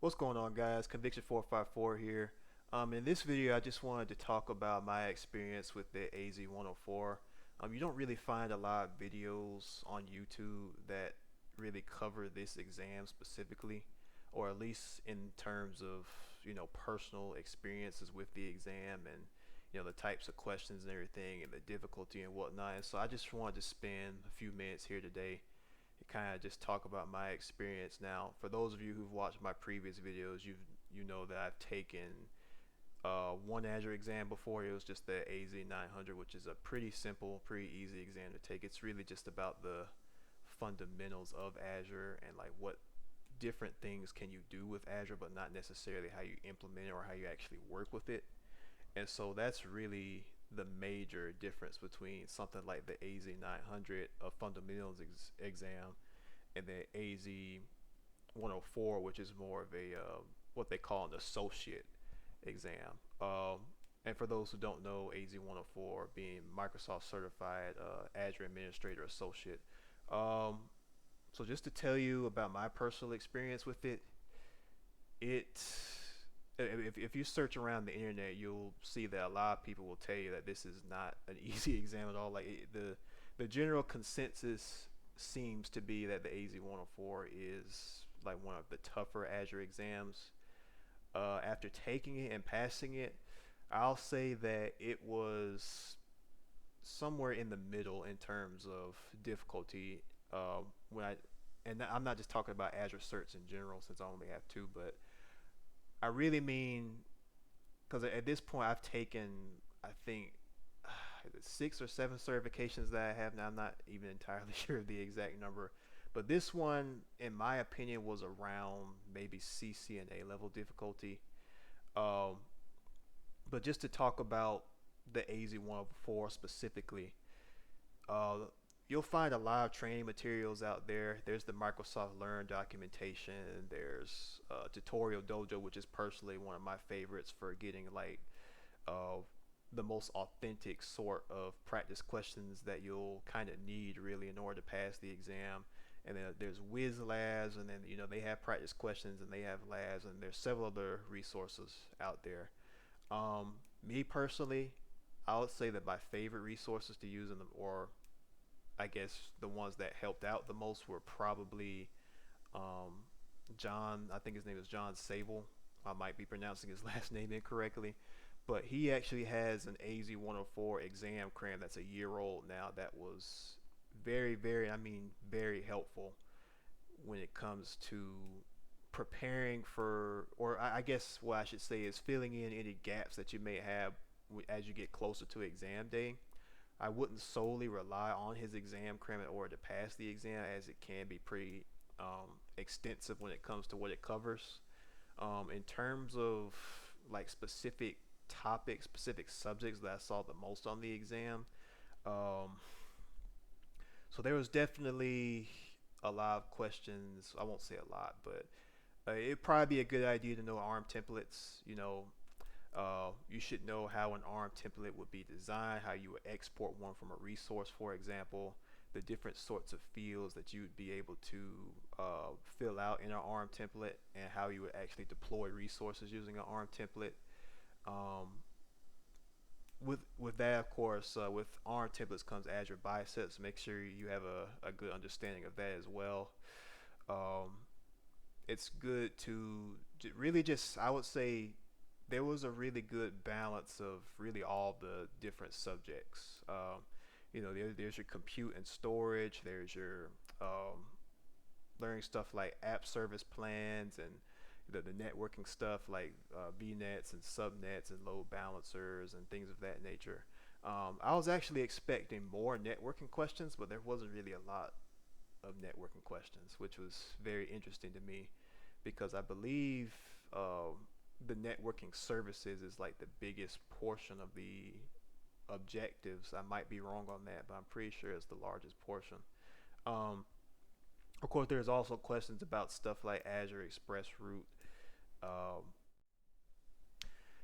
What's going on, guys? Conviction 454 here. In this video, I just wanted to talk about my experience with the AZ-104. You don't really find a lot of videos on YouTube that really cover this exam specifically, or at least in terms of personal experiences with the exam and the types of questions and everything and the difficulty and whatnot. And so I just wanted to spend a few minutes here today kind of just talk about my experience. Now, for those of you who've watched my previous videos, you know that I've taken one Azure exam before. It was just the AZ-900, which is a pretty simple, pretty easy exam to take. It's really just about the fundamentals of Azure and like what different things can you do with Azure, but not necessarily how you implement it or how you actually work with it. And so that's really the major difference between something like the AZ-900, a fundamentals exam, and the AZ-104, which is more of a what they call an associate exam. And for those who don't know, AZ-104 being Microsoft certified Azure Administrator Associate. So just to tell you about my personal experience with it, it if you search around the internet, you'll see that a lot of people will tell you that this is not an easy exam at all. Like the general consensus seems to be that the AZ-104 is like one of the tougher Azure exams. After taking it and passing it, I'll say that it was somewhere in the middle in terms of difficulty. When I and I'm not just talking about Azure certs in general, since I only have two, but I really mean, because at this point I've taken, I think, 6 or 7 certifications that I have now. I'm not even entirely sure of the exact number, but this one, in my opinion, was around maybe CCNA level difficulty. Um, but just to talk about the AZ-104 specifically, uh, you'll find a lot of training materials out there. There's the Microsoft Learn documentation. There's Tutorial Dojo, which is personally one of my favorites for getting like uh, the most authentic sort of practice questions that you'll kind of need really in order to pass the exam. And then there's Wiz Labs, and then they have practice questions and they have labs, and there's several other resources out there. Um, Me personally, I would say that my favorite resources to use in the, or I guess the ones that helped out the most were probably um, John. I think his name is John Sable. I might be pronouncing his last name incorrectly, but he actually has an AZ-104 exam cram that's a year old now. That was very, very, I mean, very helpful when it comes to preparing for, or I guess what I should say is filling in any gaps that you may have as you get closer to exam day. I wouldn't solely rely on his exam cram in order to pass the exam, as it can be pretty extensive when it comes to what it covers. In terms of like specific topics, specific subjects that I saw the most on the exam, um, so there was definitely a lot of questions. I won't say a lot, but it'd probably be a good idea to know ARM templates. You should know how an ARM template would be designed, how you would export one from a resource, for example, the different sorts of fields that you would be able to fill out in an ARM template, and how you would actually deploy resources using an ARM template. Um, with that, of course, with ARM templates comes Azure Biceps. Make sure you have a good understanding of that as well. Um, it's good to really just, I would say, there was a really good balance of really all the different subjects. There's your compute and storage. There's your learning stuff like app service plans, and the networking stuff like VNets and subnets and load balancers and things of that nature. I was actually expecting more networking questions, but there wasn't really a lot of networking questions, which was very interesting to me, because I believe the networking services is like the biggest portion of the objectives. I might be wrong on that, but I'm pretty sure it's the largest portion. Um, of course, there's also questions about stuff like Azure Express Route. Um,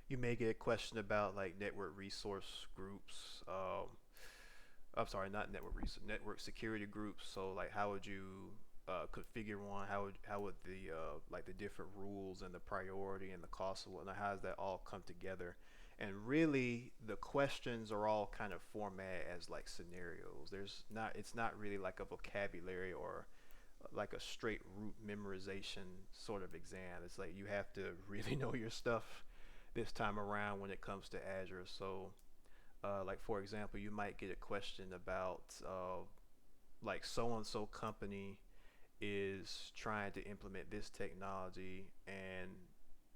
you may get a question about like network resource groups. I'm sorry, not network resource, network security groups. So like, how would you configure one? How would the like the different rules and the priority and the cost and whatnot? How does that all come together? And really, the questions are all kind of format as like scenarios. There's not It's not really like a vocabulary or like a straight root memorization sort of exam. It's like you have to really know your stuff this time around when it comes to Azure. So, like for example, you might get a question about like so and so company is trying to implement this technology, and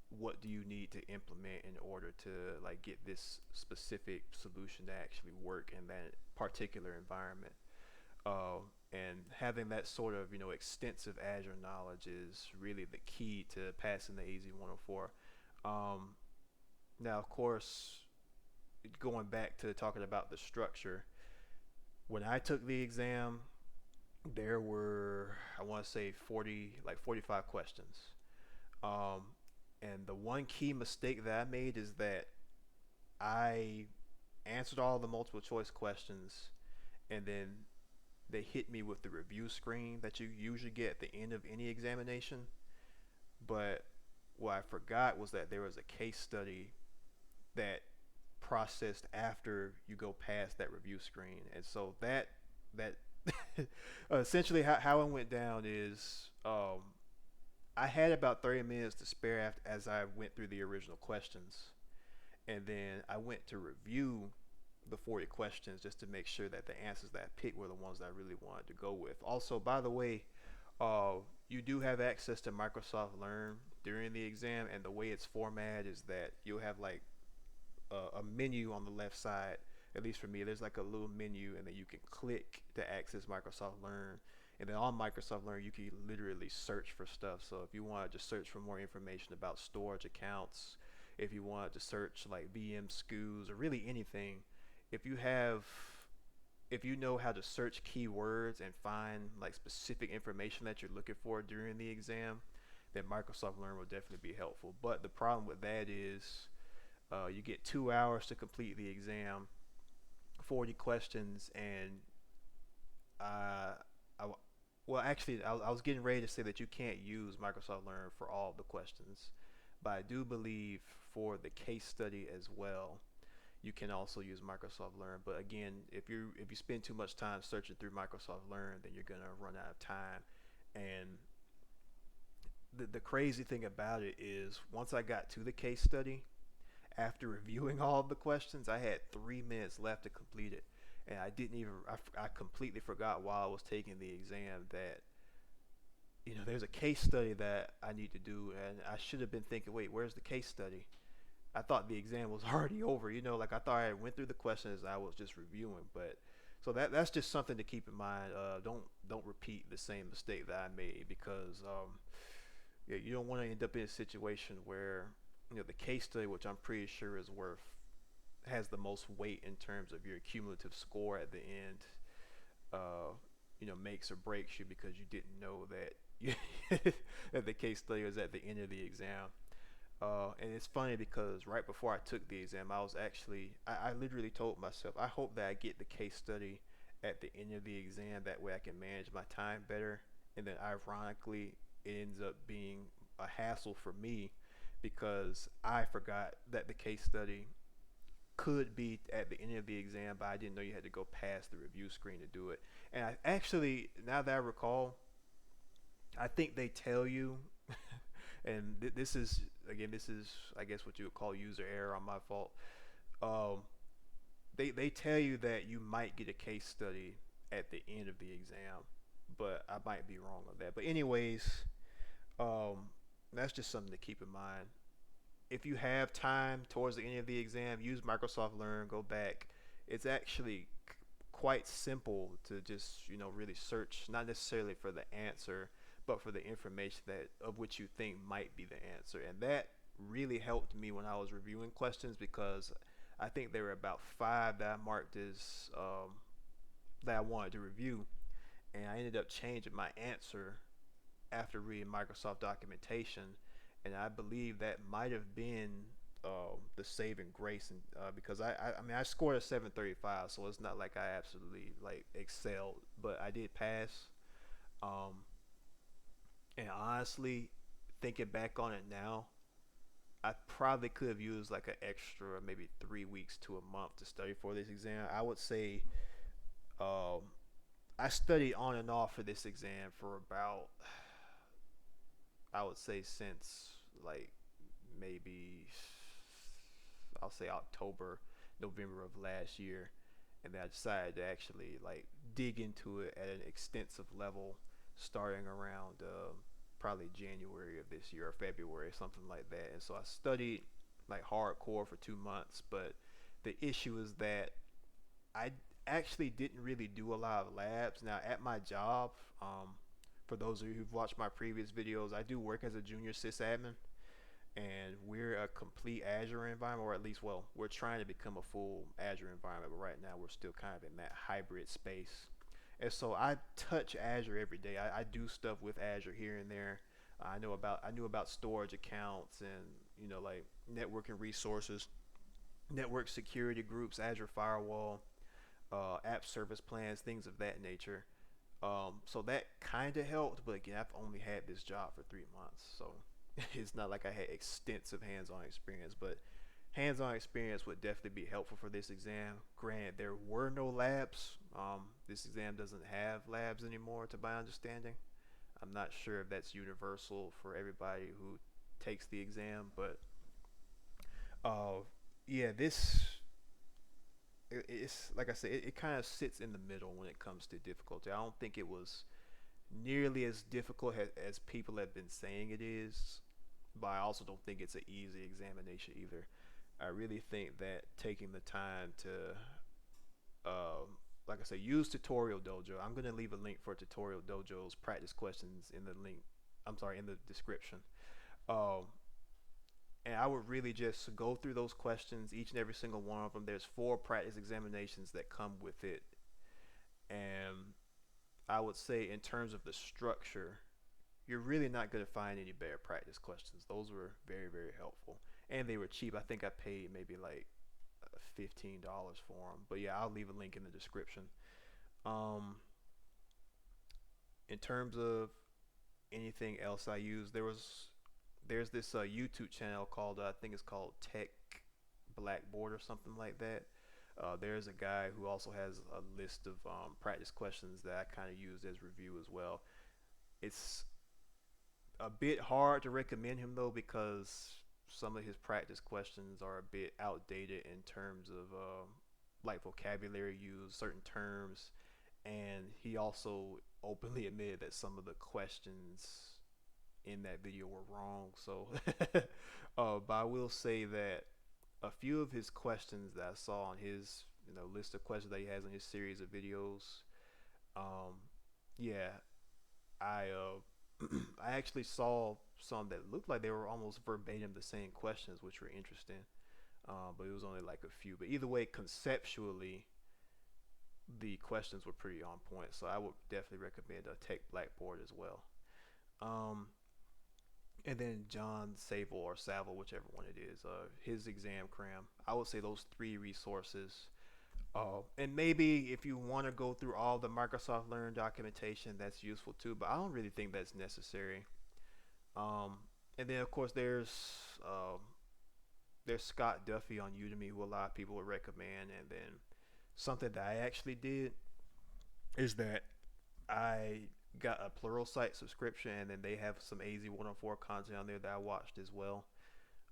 what do you need to implement in order to like get this specific solution to actually work in that particular environment. And having that sort of extensive Azure knowledge is really the key to passing the AZ-104. Um, Now, of course, going back to talking about the structure, when I took the exam, there were, I want to say, 45 questions. Um, and the one key mistake that I made is that I answered all the multiple choice questions, and then they hit me with the review screen that you usually get at the end of any examination. But what I forgot was that there was a case study that processed after you go past that review screen. And so that essentially how it went down is I had about 30 minutes to spare after, as I went through the original questions, and then I went to review the 40 questions just to make sure that the answers that I picked were the ones that I really wanted to go with. Also, by the way, uh, you do have access to Microsoft Learn during the exam, and the way it's formatted is that you'll have like a menu on the left side. At least for me, there's like a little menu, and then you can click to access Microsoft Learn. And then on Microsoft Learn, you can literally search for stuff. So if you want to just search for more information about storage accounts, if you want to search like VM SKUs or really anything, if you have if you know how to search keywords and find like specific information that you're looking for during the exam, then Microsoft Learn will definitely be helpful. But the problem with that is you get 2 hours to complete the exam, 40 questions, and uh, I, well, actually, I was getting ready to say that you can't use Microsoft Learn for all the questions, but I do believe for the case study as well, you can also use Microsoft Learn. But again, if you spend too much time searching through Microsoft Learn, then you're gonna run out of time. And the crazy thing about it is, once I got to the case study, after reviewing all of the questions, I had 3 minutes left to complete it, and I didn't even. I completely forgot while I was taking the exam that there's a case study that I need to do, and I should have been thinking, wait, where's the case study? I thought the exam was already over. Like I thought I went through the questions. I was just reviewing, but so that's just something to keep in mind. Don't repeat the same mistake that I made, because yeah, you don't want to end up in a situation where the case study, which I'm pretty sure has the most weight in terms of your cumulative score at the end, makes or breaks you because you didn't know that that the case study was at the end of the exam. And it's funny because right before I took the exam, I literally told myself, I hope that I get the case study at the end of the exam. That way I can manage my time better. And then ironically, it ends up being a hassle for me because I forgot that the case study could be at the end of the exam, but I didn't know you had to go past the review screen to do it. And I actually, now that I recall, I think they tell you, and this is I guess what you would call user error on my fault. Um, they tell you that you might get a case study at the end of the exam, but I might be wrong on that. But anyways, um, that's just something to keep in mind. If you have time towards the end of the exam, use Microsoft Learn. Go back. It's actually quite simple to just really search, not necessarily for the answer, but for the information that of which you think might be the answer. And that really helped me when I was reviewing questions, because I think there were about five that I marked as that I wanted to review, and I ended up changing my answer after reading Microsoft documentation, and I believe that might have been the saving grace, and because I mean I scored a 735, so it's not like I absolutely like excelled, but I did pass. Um, And honestly, thinking back on it now, I probably could have used like an extra maybe 3 weeks to a month to study for this exam. I would say um, I studied on and off for this exam for about, I would say, since like maybe I'll say October, November of last year, and then I decided to actually like dig into it at an extensive level, starting around probably January of this year or February, something like that. And so I studied like hardcore for 2 months, but the issue is that I actually didn't really do a lot of labs. Now at my job, for those of you who've watched my previous videos, I do work as a junior sysadmin, and we're a complete Azure environment, or at least, well, we're trying to become a full Azure environment, but right now we're still kind of in that hybrid space. And so I touch Azure every day. I do stuff with Azure here and there. I knew about storage accounts and like networking resources, network security groups, Azure firewall, app service plans, things of that nature. So that kind of helped, but again, I've only had this job for 3 months, so it's not like I had extensive hands-on experience. But hands-on experience would definitely be helpful for this exam. Granted, there were no labs. This exam doesn't have labs anymore, to my understanding. I'm not sure if that's universal for everybody who takes the exam, but uh, yeah, it's like I said, it kind of sits in the middle when it comes to difficulty. I don't think it was nearly as difficult as people have been saying it is, but I also don't think it's an easy examination either. I really think that taking the time to, like I said, use Tutorial Dojo. I'm gonna leave a link for Tutorial Dojo's practice questions in the link. I'm sorry, in the description. Um, and I would really just go through those questions, each and every single one of them. There's 4 practice examinations that come with it, and I would say in terms of the structure, you're really not going to find any better practice questions. Those were very, very helpful, and they were cheap. I think I paid maybe like $15 for them. But yeah, I'll leave a link in the description. Um, in terms of anything else I use, there's this YouTube channel called I think it's called Tech Blackboard or something like that. There's a guy who also has a list of practice questions that I kind of use as review as well. It's a bit hard to recommend him though, because some of his practice questions are a bit outdated in terms of like vocabulary used, certain terms, and he also openly admitted that some of the questions in that video were wrong. So, but I will say that a few of his questions that I saw on his list of questions that he has in his series of videos, um, yeah, I actually saw some that looked like they were almost verbatim the same questions, which were interesting. But it was only like a few. But either way, conceptually, the questions were pretty on point. So I would definitely recommend a Tech Blackboard as well. Um, and then John Saville or Saville, whichever one it is, his exam cram. I would say those 3 resources. And maybe if you want to go through all the Microsoft Learn documentation, that's useful too. But I don't really think that's necessary. Um, and then of course there's Scott Duffy on Udemy, who a lot of people would recommend. And then something that I actually did is that I got a Pluralsight subscription, and then they have some AZ-104 content on there that I watched as well.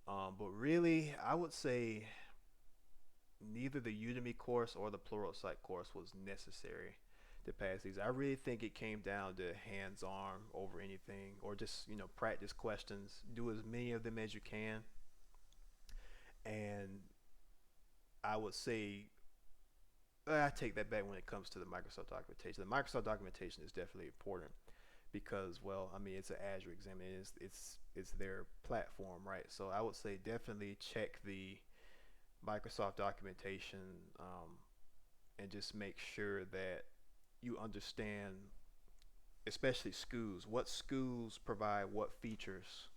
But really, I would say neither the Udemy course or the Pluralsight course was necessary to pass these. I really think it came down to hands-on over anything, or just practice questions. Do as many of them as you can, and I would say I take that back when it comes to the Microsoft documentation. The Microsoft documentation is definitely important because, well, I mean, it's an Azure exam, and it's their platform, right? So I would say definitely check the Microsoft documentation, and just make sure that you understand, especially schools, what schools provide what features,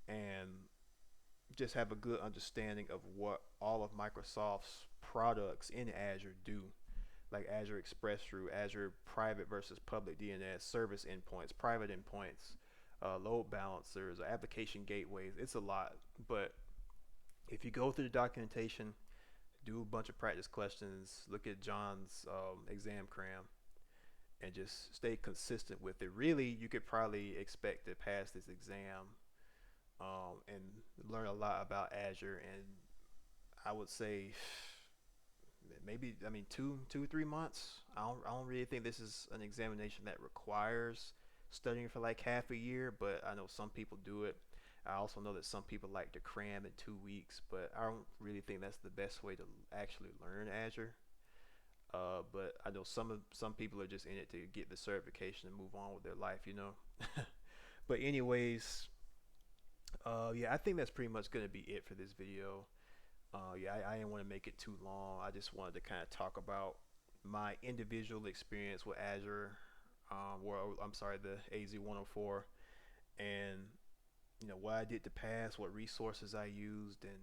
and just have a good understanding of what all of Microsoft's products in Azure do, like Azure Express Route, Azure Private versus Public DNS, service endpoints, private endpoints, load balancers, application gateways. It's a lot, but if you go through the documentation, do a bunch of practice questions, look at John's exam cram, and just stay consistent with it. Really, you could probably expect to pass this exam and learn a lot about Azure. And I would say maybe, I mean, 3 months. I don't really think this is an examination that requires studying for like half a year, but I know some people do it. I also know that some people like to cram in 2 weeks, but I don't really think that's the best way to actually learn Azure. But I know some people are just in it to get the certification and move on with their life, you know. But anyways, yeah, I think that's pretty much gonna be it for this video. Yeah, I didn't want to make it too long. I just wanted to kind of talk about my individual experience with Azure, I'm sorry, the AZ-104, and what I did to pass, what resources I used, and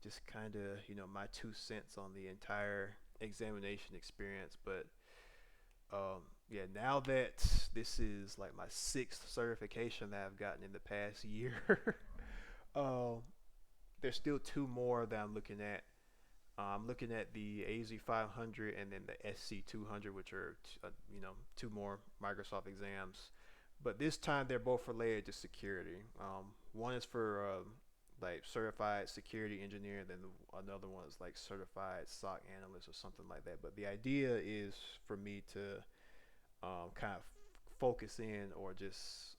just kind of my 2 cents on the entire examination experience. But yeah, now that this is like my sixth certification that I've gotten in the past year, um, there's still two more that I'm looking at. I'm looking at the AZ-500 and then the SC-200, which are two more Microsoft exams. But this time they're both related to security. One is for like certified security engineer, and then another one is like certified SOC analyst or something like that. But the idea is for me to kind of focus in, or just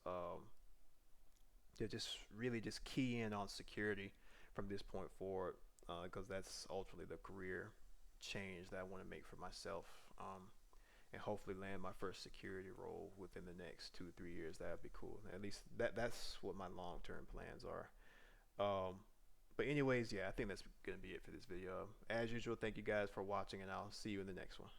to just really just key in on security from this point forward, because that's ultimately the career change that I want to make for myself, and hopefully land my first security role within the next 2 3 years. That'd be cool. At least that's what my long-term plans are. Um, but anyways, yeah, I think that's gonna be it for this video. As usual, thank you guys for watching, and I'll see you in the next one.